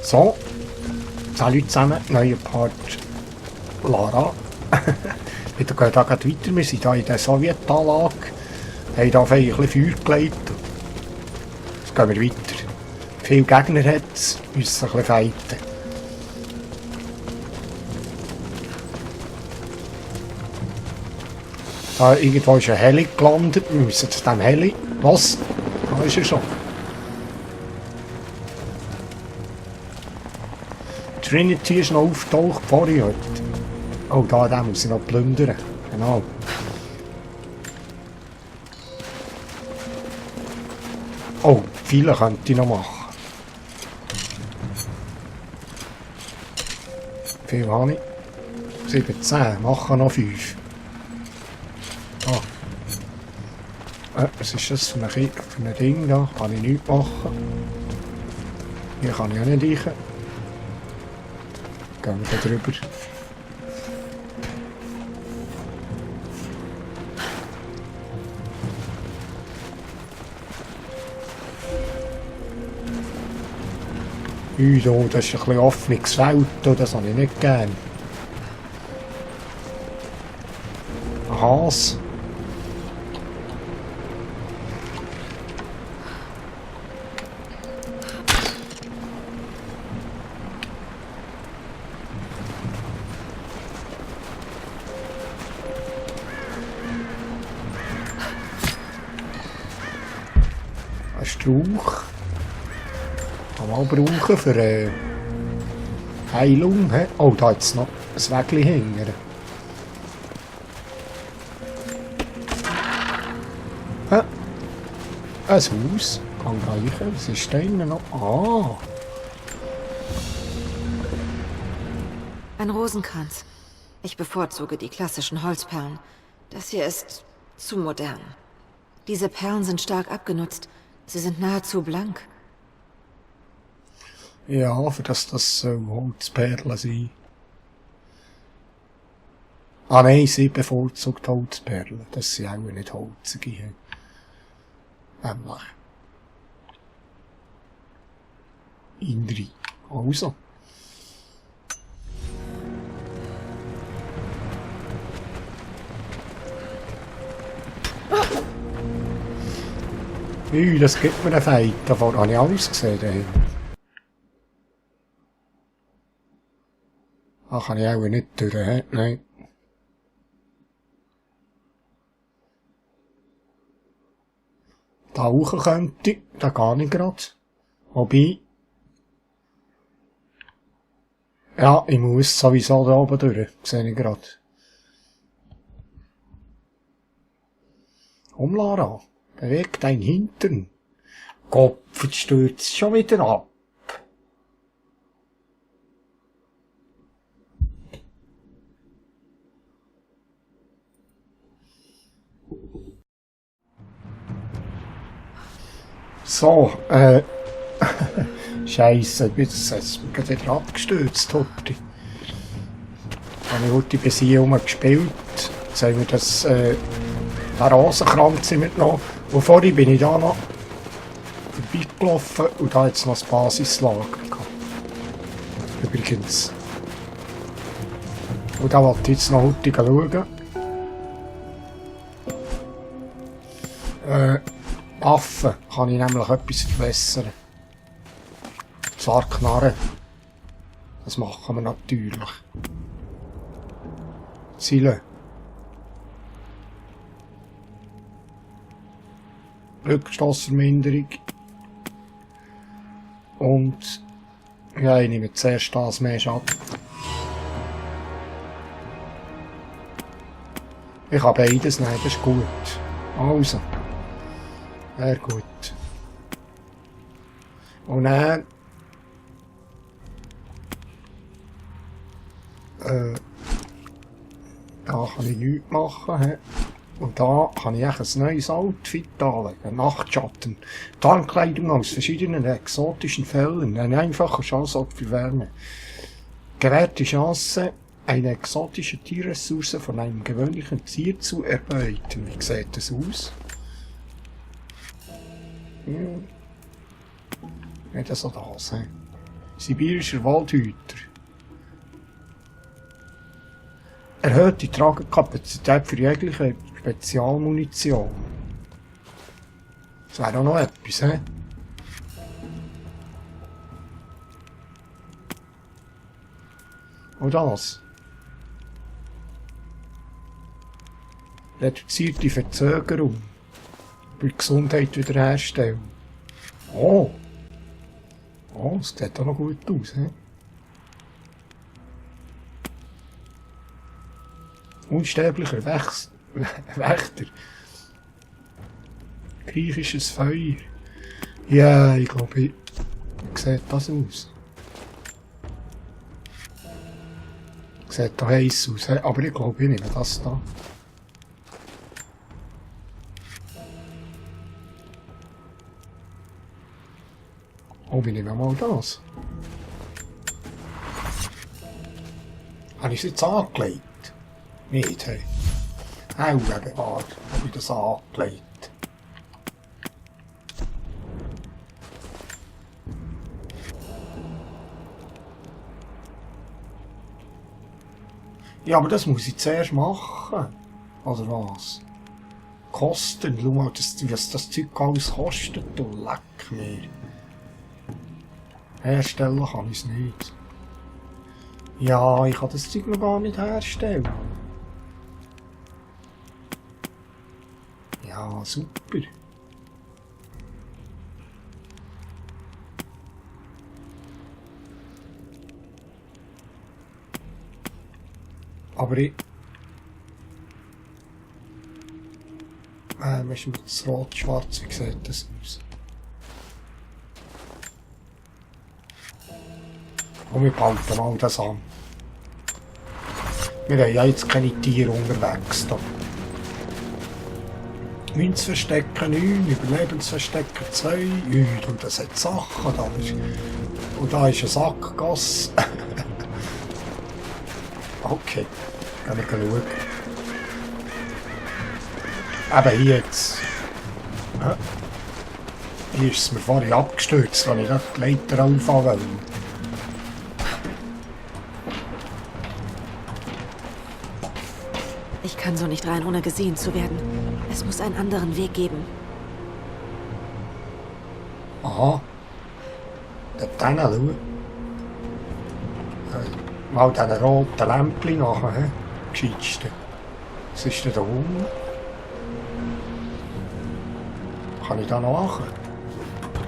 So, salut zusammen, neuer Part Lara. Wir gehen hier weiter, wir sind hier in der Sowjetanlage, haben hier ein bisschen Feuer gelegt. Jetzt gehen wir weiter. Viele Gegner hat es, müssen ein bisschen fighten. Da irgendwo ist ein Heli gelandet, wir müssen zu diesem Heli. Was? Da ist er schon. Trinity ist noch aufgetaucht vorhin heute. Oh, da muss ich noch plündern. Genau. Oh, viele könnte ich noch machen. Wie viel habe ich? 17, machen noch 5. Ah. Was ist das für ein Ding da? Kann ich nichts machen. Hier kann ich auch nicht reichen. Gehen wir da drüber. Oh, das ist ein bisschen offenes Feld, das habe ich nicht gern. Ein Hase. Ein Strauch. Kann man auch brauchen für Heilung. He? Oh, da hat es noch ein Wägchen hängen. Ein Haus. Kann reichen. Was ist da innen noch? Ah. Ein Rosenkranz. Ich bevorzuge die klassischen Holzperlen. Das hier ist zu modern. Diese Perlen sind stark abgenutzt. Sie sind nahezu blank. Ja, für das Holzperlen sein. Ah nein, sie bevorzugt Holzperlen. Das sind auch nicht holzige. Nämlich. Indri. Also. Das gibt mir einen Fight. Davon habe ich alles gesehen. Da kann ich auch nicht durch, he? Nein. Da hoch könnte ich, da gar nicht gerade. Wobei. Ja, ich muss sowieso da oben durch, sehe ich gerade. Lara, beweg dein Hintern. Kopf, jetzt stürzt schon wieder ab. So, Scheisse, jetzt ist mir gerade wieder abgestürzt, Horti. Habe ich heute bis hier rumgespielt. Jetzt haben wir das, den Rosenkranz mitgenommen. Und vorhin bin ich da noch vorbeigelaufen und da hat es noch das Basislager gehabt. Übrigens. Und da wollte ich jetzt noch heute schauen. Waffen kann ich nämlich etwas verbessern. Zwar Knarren. Das machen wir natürlich. Ziele. Rückstoßverminderung. Und ja, ich nehme zuerst das mehr Schaden. Ich habe beides, nein, das ist gut. Also. Sehr gut. Und dann da kann ich nichts machen. He. Und da kann ich ein neues Outfit anlegen. Nachtschatten. Tarnkleidung aus verschiedenen exotischen Fällen. Eine einfache Chance auf Wärme. Gewährt die Chance, eine exotische Tierressource von einem gewöhnlichen Tier zu erbeuten. Wie sieht das aus? Ja, das so das. Sibirischer Waldhüter. Erhöht die Tragekapazität für jegliche Spezialmunition. Das wäre auch noch etwas, hä? Und das? Reduzierte Verzögerung. Bei Gesundheit wiederherstellen. Oh! Oh, das sieht auch noch gut aus, hä? Unsterblicher Wächter. Griechisches Feuer. Ja, ich glaube, wie sieht das aus? Sieht da heiß aus, aber ich glaube, ich nehme das da. Oh, ich nehme mal das. Habe ich es jetzt angelegt? Nicht, hey. Augen bewahrt, habe ich das angelegt. Ja, aber das muss ich zuerst machen. Oder was? Kosten, schau mal, was das Zeug alles kostet, du leck mir. Herstellen kann ich es nicht. Ja, ich kann das Zeug noch gar nicht herstellen. Ja, super. Aber ich... ist mir das rot-schwarz, wie sieht das aus? Und wir behalten mal das an. Wir haben ja jetzt keine Tiere unterwegs da. Münzverstecker 9, Überlebensverstecker 2, und das hat Sachen da. Und da ist ein Sackgasse. Okay, kann ich schauen. Eben hier jetzt. Hier ist es mir vorhin abgestürzt, als ich da die Leiter anfangen wollte. Ich kann so nicht rein, ohne gesehen zu werden. Es muss einen anderen Weg geben. Aha. Dort hinschauen. Mal diesen roten Lämpchen nachher, hä? Gescheitste. Was ist denn da unten? Kann ich da noch machen? Da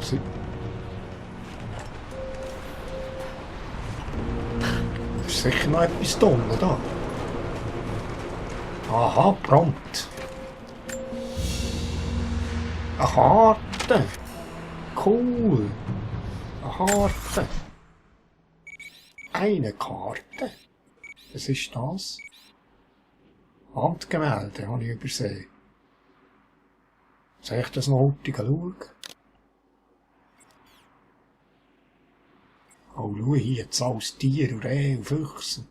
ist sicher noch etwas da unten, da. Aha, prompt. Eine Karte. Cool. Eine Karte. Eine Karte. Was ist das? Handgemälde habe ich übersehen. Soll ich das noch heute schauen? Oh, schau hier, jetzt alles Tier und Rehe und Füchse.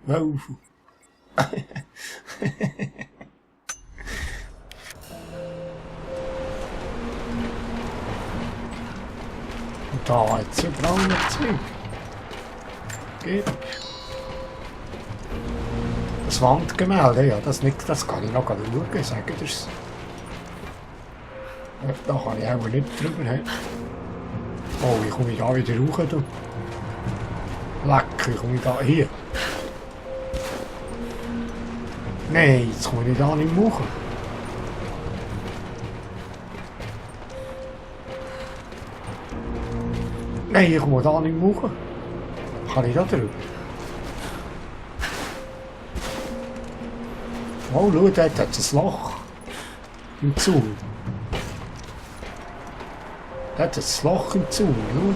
Wölfe. Und da hat es überall noch Zeug. Das Wandgemälde, ja, das kann ich noch schauen, sagen dir's. Da kann ich auch nicht drüber haben. Oh, wie komme ich da wieder raus? Du? Lecker, wie komme ich da hier? Nein, jetzt komme ich da nicht hoch. Nein, ich komme da nicht hoch. Kann ich da drüber? Oh, schau, dort hat es ein Loch im Zaun. Dort hat es ein Loch im Zaun, schau.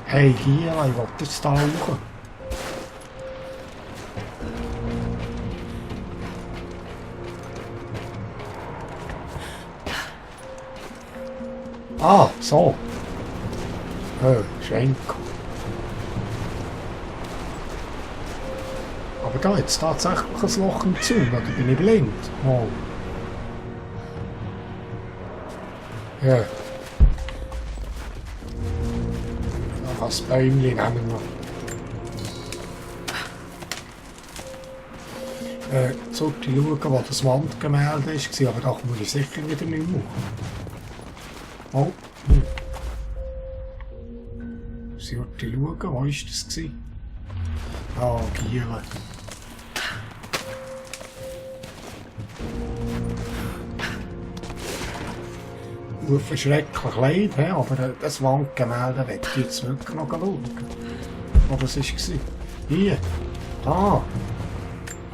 Hey, hier, ich will jetzt da hoch. Ah, so. Schenko. Aber da hat es tatsächlich ein Loch im Zaun, oder bin ich blind? Oh. Ja. kann das Bäumchen nehmen noch. Sollte ich schauen, wo das Wandgemälde war, aber da muss ich sicher wieder nicht machen. Oh, sollte ich schauen, wo war das? Ah, Giele. Schrecklich leid, aber das Wandgemälde möchte ich jetzt wirklich noch schauen. Wo das war. Hier, da.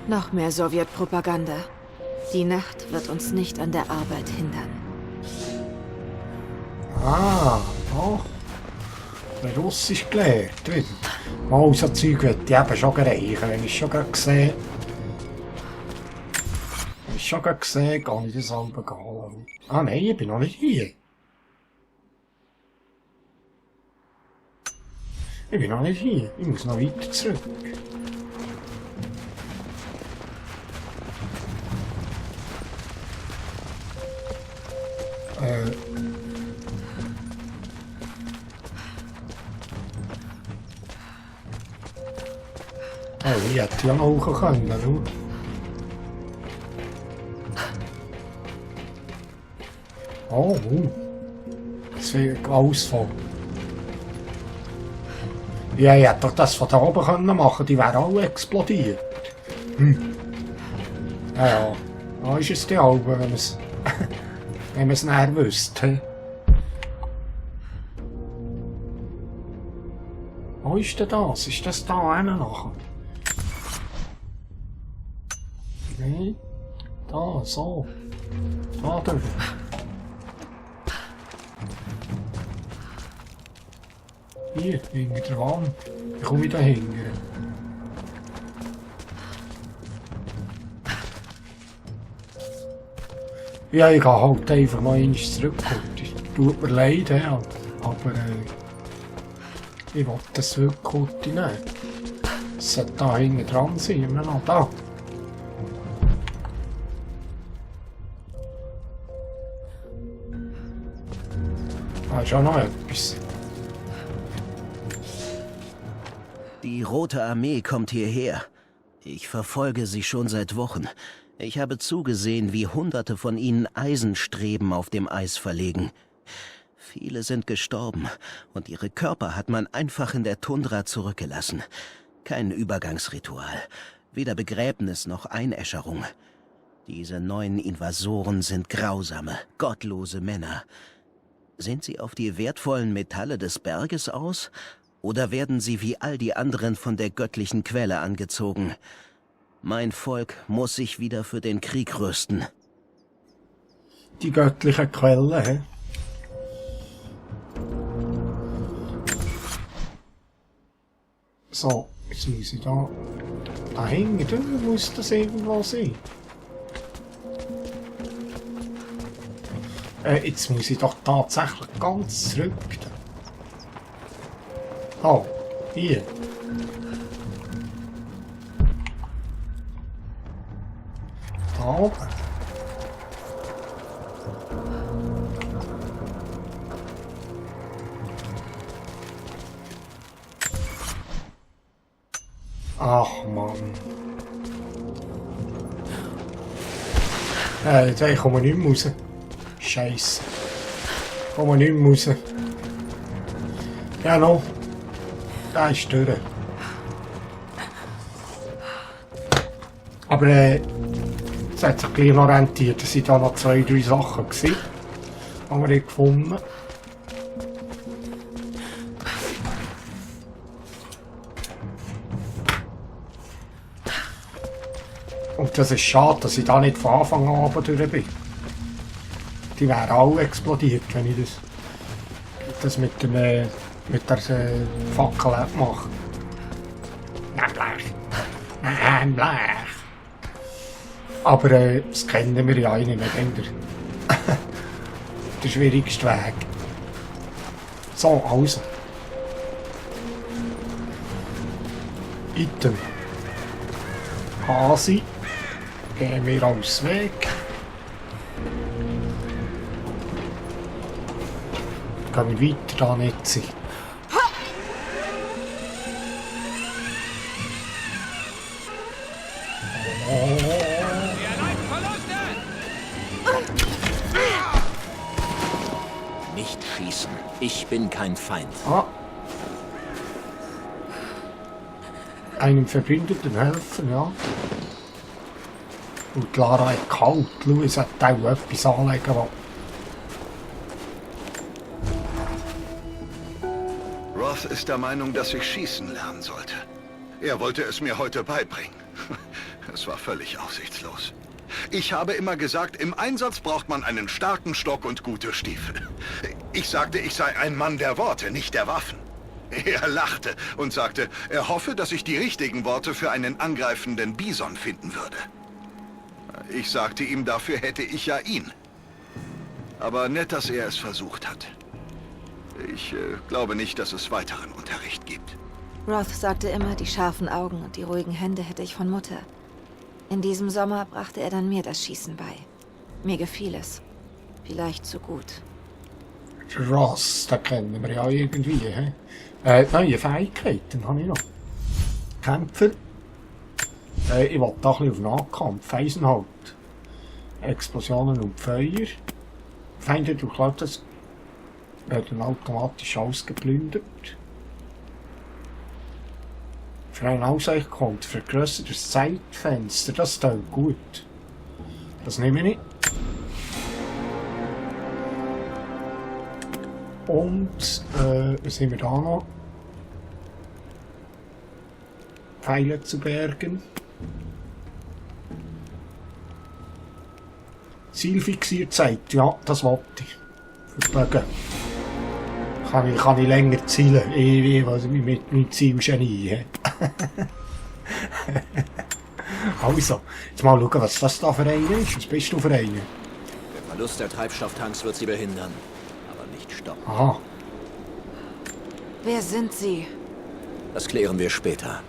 Noch mehr Sowjetpropaganda. Die Nacht wird uns nicht an der Arbeit hindern. Ah, doch. Russisch gelernt, wieder. Oh, so Zeug würde ich eben schon reichen, wenn ich schon gerade gesehen. Wenn ich schon gerade gesehen, kann ich das halbe gehen. Ah nein, ich bin noch nicht hier. Ich bin noch nicht hier. Ich muss noch weiter zurück. Oh, ich hätte ja noch hoch können, schau. Oh, das wäre alles voll. Ja, ich hätte doch das von da oben können machen, die wären alle explodiert. Ja, ja. Da ist es die Augen, wenn man es wenn man es näher wüsste. Wo ist denn das? Ist das da hinten nachher? Nein. Da, so. Da drüben. Hier, hinter der Wand. Ich komme wieder hinter. Ja, ich gehe halt einfach mal einmal zurück. Tut mir leid, ja. Aber ich will das wirklich gut nehmen. Es sollte da hinten dran sein, immer noch da. Da ist auch noch etwas. Die Rote Armee kommt hierher. Ich verfolge sie schon seit Wochen. Ich habe zugesehen, wie Hunderte von ihnen Eisenstreben auf dem Eis verlegen. Viele sind gestorben und ihre Körper hat man einfach in der Tundra zurückgelassen. Kein Übergangsritual, weder Begräbnis noch Einäscherung. Diese neuen Invasoren sind grausame, gottlose Männer. Sind sie auf die wertvollen Metalle des Berges aus? Oder werden sie wie all die anderen von der göttlichen Quelle angezogen? Mein Volk muss sich wieder für den Krieg rüsten. Die göttliche Quelle, hä? So, jetzt muss ich da hinten, muss das irgendwo sein. Jetzt muss ich doch tatsächlich ganz zurück. Oh, hier. Da oben. Ach Mann. Ich komme nicht mehr raus. Scheiße. Ich komme nicht mehr raus. Ja, noch. Da ist durch. Aber es hat sich gleich noch rentiert. Es waren da noch 2, 3 Sachen gewesen, die wir gefunden haben. Und das ist schade, dass ich da nicht von Anfang an oben durch bin. Die wären alle explodiert, wenn ich das mit der Fackel mache. Nein, Blech. Nein, Blech. Aber das kennen wir ja nicht mehr. Der schwierigste Weg. So, also. Item. Hasi. Gehen wir aus Weg. Gehen wir weiter, da nicht sein. Nicht schießen. Ich bin kein Feind. Ah. Einem Verbündeten helfen, ja. Und Lara hat kalt. Louis hat auch etwas anlegen wollen. Roth ist der Meinung, dass ich schießen lernen sollte. Er wollte es mir heute beibringen. Es war völlig aussichtslos. Ich habe immer gesagt, im Einsatz braucht man einen starken Stock und gute Stiefel. Ich sagte, ich sei ein Mann der Worte, nicht der Waffen. Er lachte und sagte, er hoffe, dass ich die richtigen Worte für einen angreifenden Bison finden würde. Ich sagte ihm, dafür hätte ich ja ihn. Aber nett, dass er es versucht hat. Ich glaube nicht, dass es weiteren Unterricht gibt. Roth sagte immer, die scharfen Augen und die ruhigen Hände hätte ich von Mutter. In diesem Sommer brachte er dann mir das Schießen bei. Mir gefiel es. Vielleicht zu gut. Ross, den kennen wir ja irgendwie. He? Neue Fähigkeiten habe ich noch. Kämpfer. Ich will da ein bisschen auf Nahkampf. Eisenhalt. Explosionen und Feuer. Feinde durchlaufen werden automatisch ausgeplündert. Für einen Ausweichkonto vergrößertes Zeitfenster. Das tut gut. Das nehme ich. Und, was haben wir da noch? Pfeile zu bergen. Zielfixiert Zeit, ja, das wollte ich. Für Bögen. Kann ich länger zielen, was ich mit meinem Zielgenie. Also, jetzt mal schauen, was das da für einer ist. Was bist du für einer? Der Verlust der Treibstofftanks wird sie behindern, aber nicht stoppen. Aha. Wer sind Sie? Das klären wir später.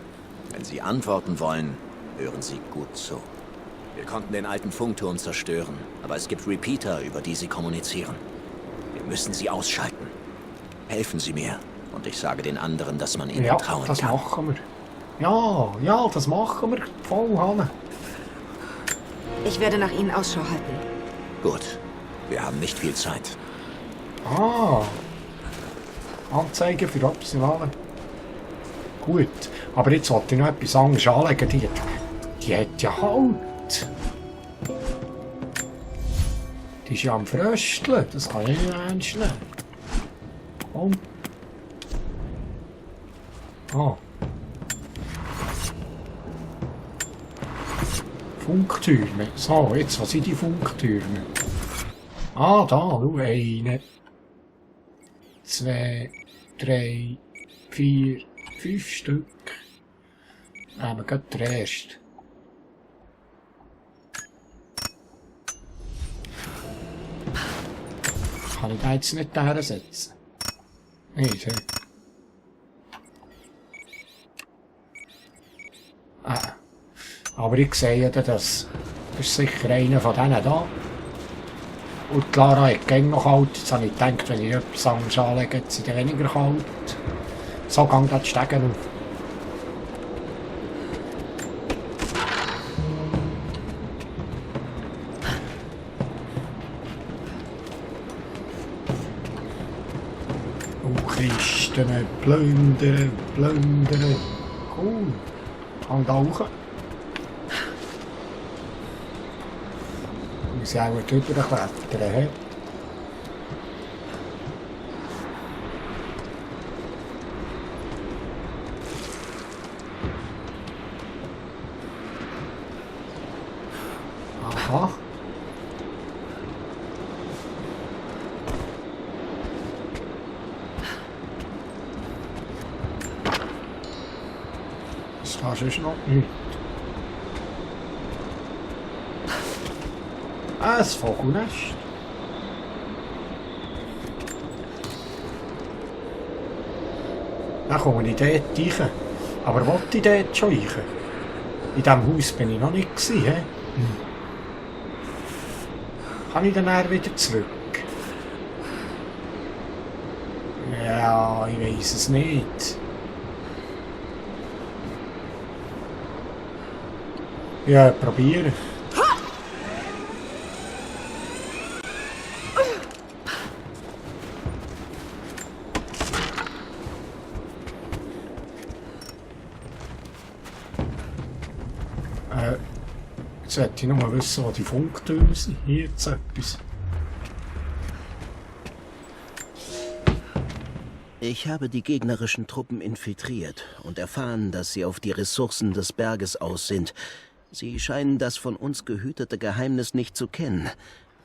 Wenn Sie antworten wollen, hören Sie gut zu. Wir konnten den alten Funkturm zerstören, aber es gibt Repeater, über die Sie kommunizieren. Wir müssen sie ausschalten. Helfen Sie mir, und ich sage den anderen, dass man ihnen trauen kann. Ja, das machen wir. Ja, das machen wir. Voll, Hanne. Ich werde nach Ihnen Ausschau halten. Gut, wir haben nicht viel Zeit. Ah. Anzeige für Optionale. Gut, aber jetzt wollte ich noch etwas anderes anlegen. Die hat ja Halt. Die ist ja am Frösteln. Das kann ich nicht ernst nehmen. Komm. Ah. Funktürme. So, jetzt, was sind die Funktürme? Ah, da, schau, 1, 2, 3, 4, 5 Stück. Nehmen wir gerade den ersten. Kann ich da jetzt nicht hersetzen? Nicht, he? Aber ich sehe, das ist sicher einer von denen da. Und die Lara hat gäng noch kalt. Jetzt habe ich gedacht, wenn ich etwas anderes anlege, hat sie weniger kalt. So geht das Stegen auf. Kisten, plündern. Cool. Kann da hoch. Wir müssen auch drüber klettern. He? Aha. Das ist noch nicht. Ein Vogelnest. Dann komme ich dort rein. Aber wollte ich dort schon rein? In diesem Haus bin ich noch nicht gewesen, he? Kann ich dann wieder zurück? Ja, ich weiss es nicht. Ja, probieren. Jetzt wollte ich noch mal wissen, wo die Funktürme sind. Hier jetzt etwas. Ich habe die gegnerischen Truppen infiltriert und erfahren, dass sie auf die Ressourcen des Berges aus sind. Sie scheinen das von uns gehütete Geheimnis nicht zu kennen.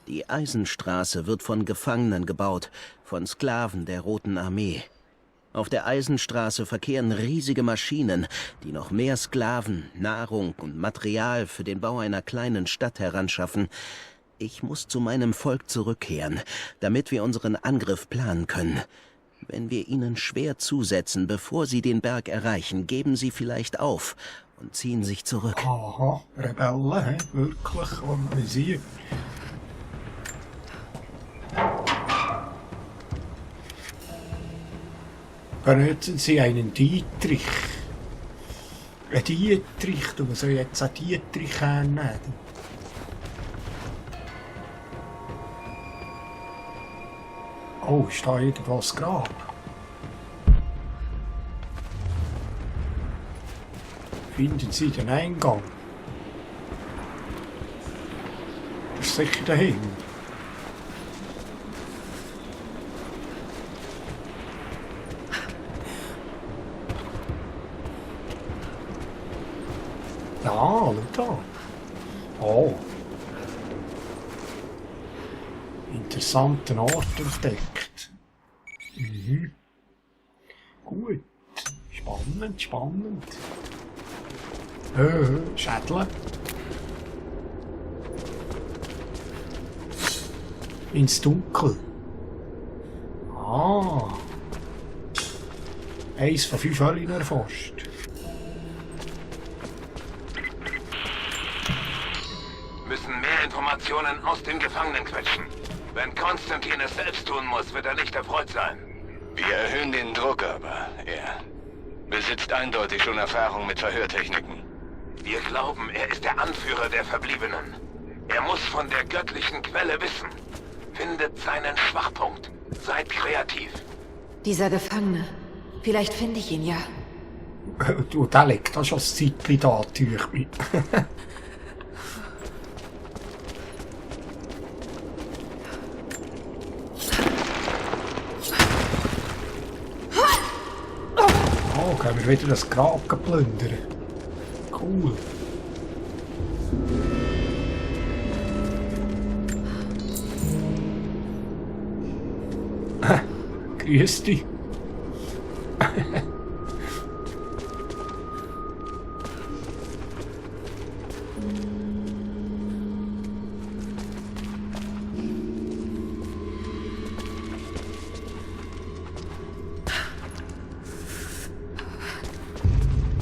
Die Eisenstraße wird von Gefangenen gebaut, von Sklaven der Roten Armee. Auf der Eisenstraße verkehren riesige Maschinen, die noch mehr Sklaven, Nahrung und Material für den Bau einer kleinen Stadt heranschaffen. Ich muss zu meinem Volk zurückkehren, damit wir unseren Angriff planen können. Wenn wir ihnen schwer zusetzen, bevor sie den Berg erreichen, geben sie vielleicht auf und ziehen sich zurück. Aha, Rebellen, he? Wirklich organisiert. Benutzen Sie einen Dietrich. Ein Dietrich, du soll jetzt einen Dietrich nehmen. Oh, ist da irgendwo das Grab? Finden Sie den Eingang? Das ist sicher dahin. Ja, schau da. Oh. Interessanten Ort entdeckt. Mhm. Gut. Spannend, spannend. Schädel. Ins Dunkel. Ah. 1 von 5 Höhlen erforscht. Müssen mehr Informationen aus den Gefangenen quetschen. Wenn Konstantin es selbst tun muss, wird er nicht erfreut sein. Wir erhöhen den Druck, aber er besitzt eindeutig schon Erfahrung mit Verhörtechniken. Wir glauben, er ist der Anführer der Verbliebenen. Er muss von der göttlichen Quelle wissen. Findet seinen Schwachpunkt. Seid kreativ. Dieser Gefangene. Vielleicht finde ich ihn ja. Du, der liegt da schon ein Zeitchen da, Tüchli. Oh, können wir wieder das Grab plündern. Cool. Grüß dich.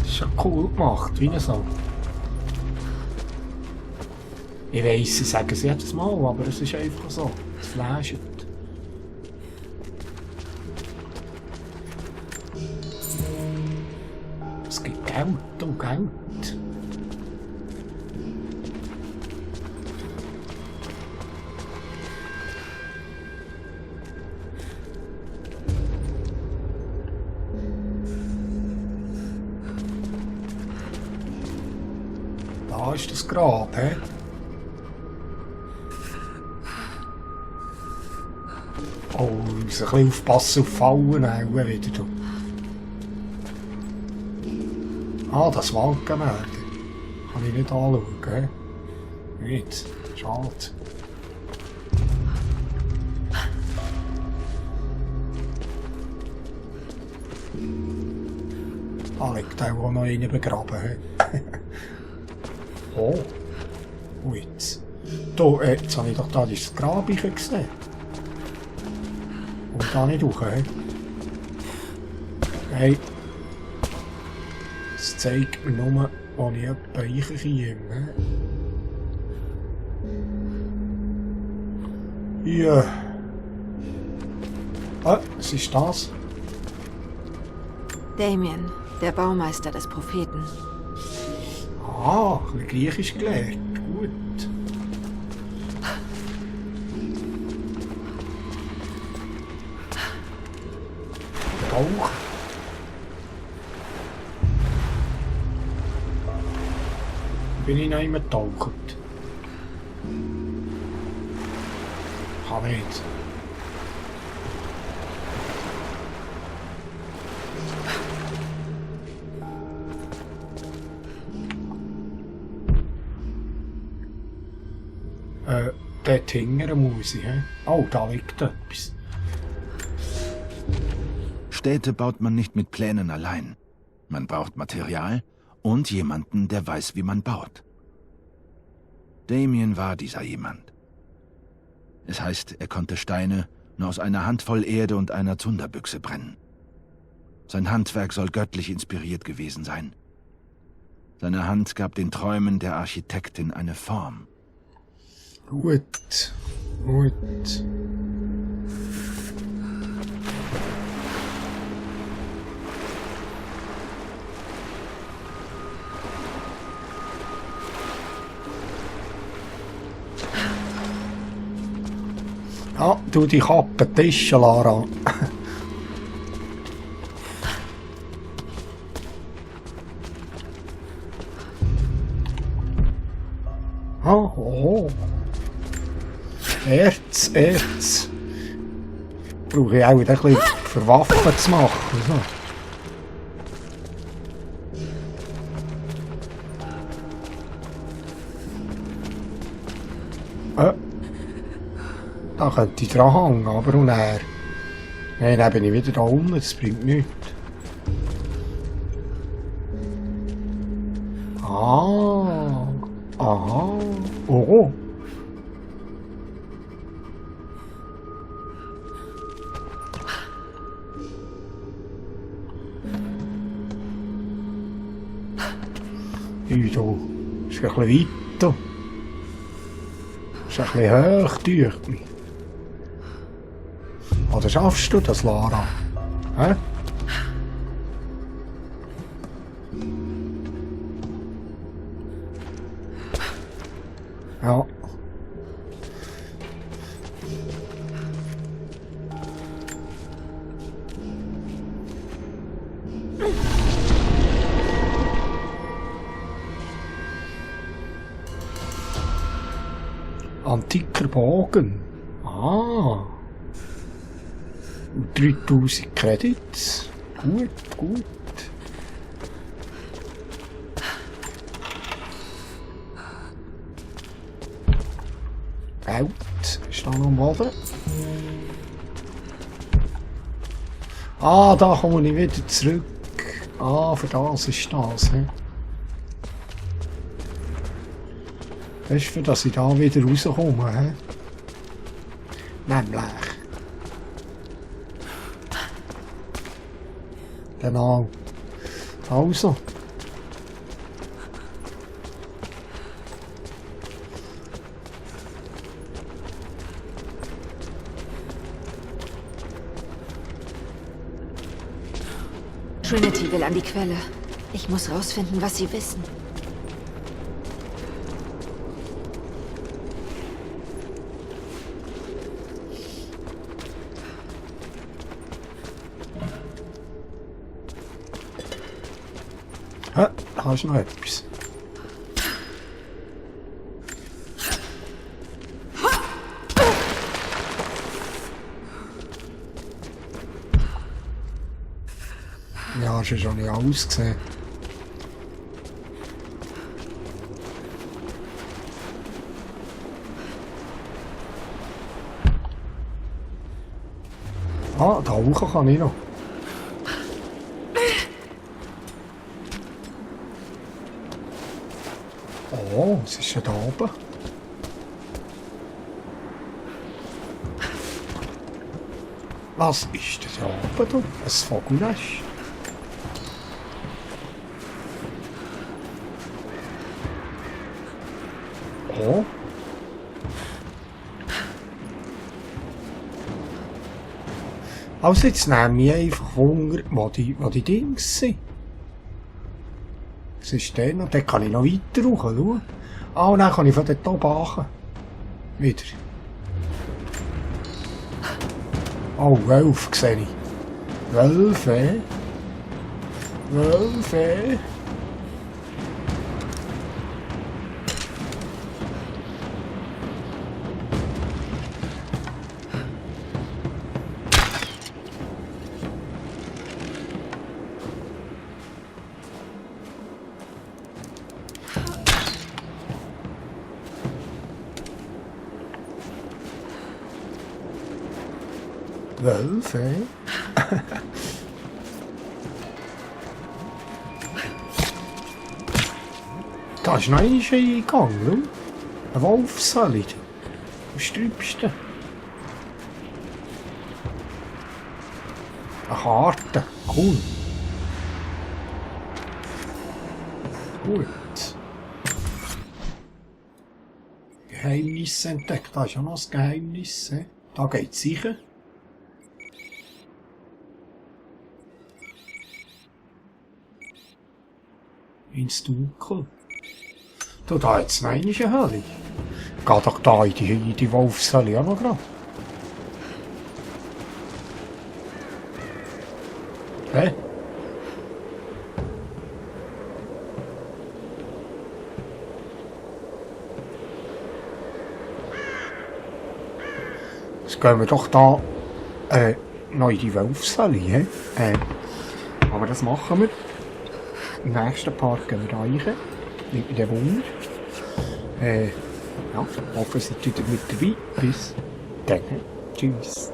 Schon cool gemacht, wie so. Ich weiss, sie sagen es jedes Mal, aber es ist einfach so. Es flasht. Es gibt Geld und Geld. Da ist das Grab, hä? Oh, ich muss ein bisschen aufpassen auf Fallen auch wieder. Du. Ah, das Waldgemälde. Kann ich nicht anschauen, hä? Nicht. Schade. Da liegt auch noch einer begraben, hä? Oh. Und jetzt. Da, jetzt habe ich doch da das Grab gesehen. Und da nicht hoch, hä? Hey. Das zeigt mir nur, wo ich etwa reinkomme. Ja. Ah, was ist das? Damien, der Baumeister des Propheten. Ah, ein bisschen Griechisch gelernt. Gut. Tauchen. Bin ich noch immer getaucht? kann nicht. Dort hingern muss ich, hä? Oh, da liegt etwas. Städte baut man nicht mit Plänen allein. Man braucht Material und jemanden, der weiß, wie man baut. Damien war dieser jemand. Es heißt, er konnte Steine nur aus einer Handvoll Erde und einer Zunderbüchse brennen. Sein Handwerk soll göttlich inspiriert gewesen sein. Seine Hand gab den Träumen der Architektin eine Form. Gut, gut. Ja, du die Kappe, Tische, Lara. Oh. Erz. Brauche ich auch wieder ein bisschen für Waffen zu machen. So. Da könnte ich dran hängen, aber und er. Nein, dann bin ich wieder da unten, das bringt nichts. Ah. Aha. Oh. Du, ist ein bisschen weiter. Ist ein bisschen hoch, tut mich. Oder schaffst du das, Lara? Hä? Ja. Antiker Bogen. Ah. 3000 Credits. Gut. Geld ist da noch am Boden. Ah, da komme ich wieder zurück. Ah, für das ist das. He? Das ist für dass ich da wieder rauskomme. He? Nämlich. Genau. Also. Trinity will an die Quelle. Ich muss rausfinden, was sie wissen. Da ist noch etwas. Ja, hast du schon nicht ausgesehen. Ah, da hoch kann ich noch. Oh, was ist denn da oben? Was ist denn da oben, du? Ein Vogelnest? Oh. Also jetzt nehme ich einfach Hunger, wo die Dings sind. Was ist denn noch? Dort kann ich noch weiter rauf, schau. Ah, und dann kann ich von dort oben machen. Wieder. Oh, 11 sehe ich. 12. Wölfe. Da ist noch ein Eingang, schau. Ein Wolfssolid. Was sträubst du? Eine Karte. Cool. Gut. Geheimnisse entdeckt. Da ist auch noch ein Geheimnis. Da geht's sicher. Ins Dunkel. Da jetzt noch eine Höhle. Geh doch da in die Wolfshöhle auch noch gerade. Hä? Jetzt gehen wir doch da noch in die Wolfshöhle, hä? Aber das machen wir. Im nächsten Part gehen wir da rein. Mit dem Wunder. Ja, hoffe, ihr seid wieder mit dabei. Bis dann. Tschüss.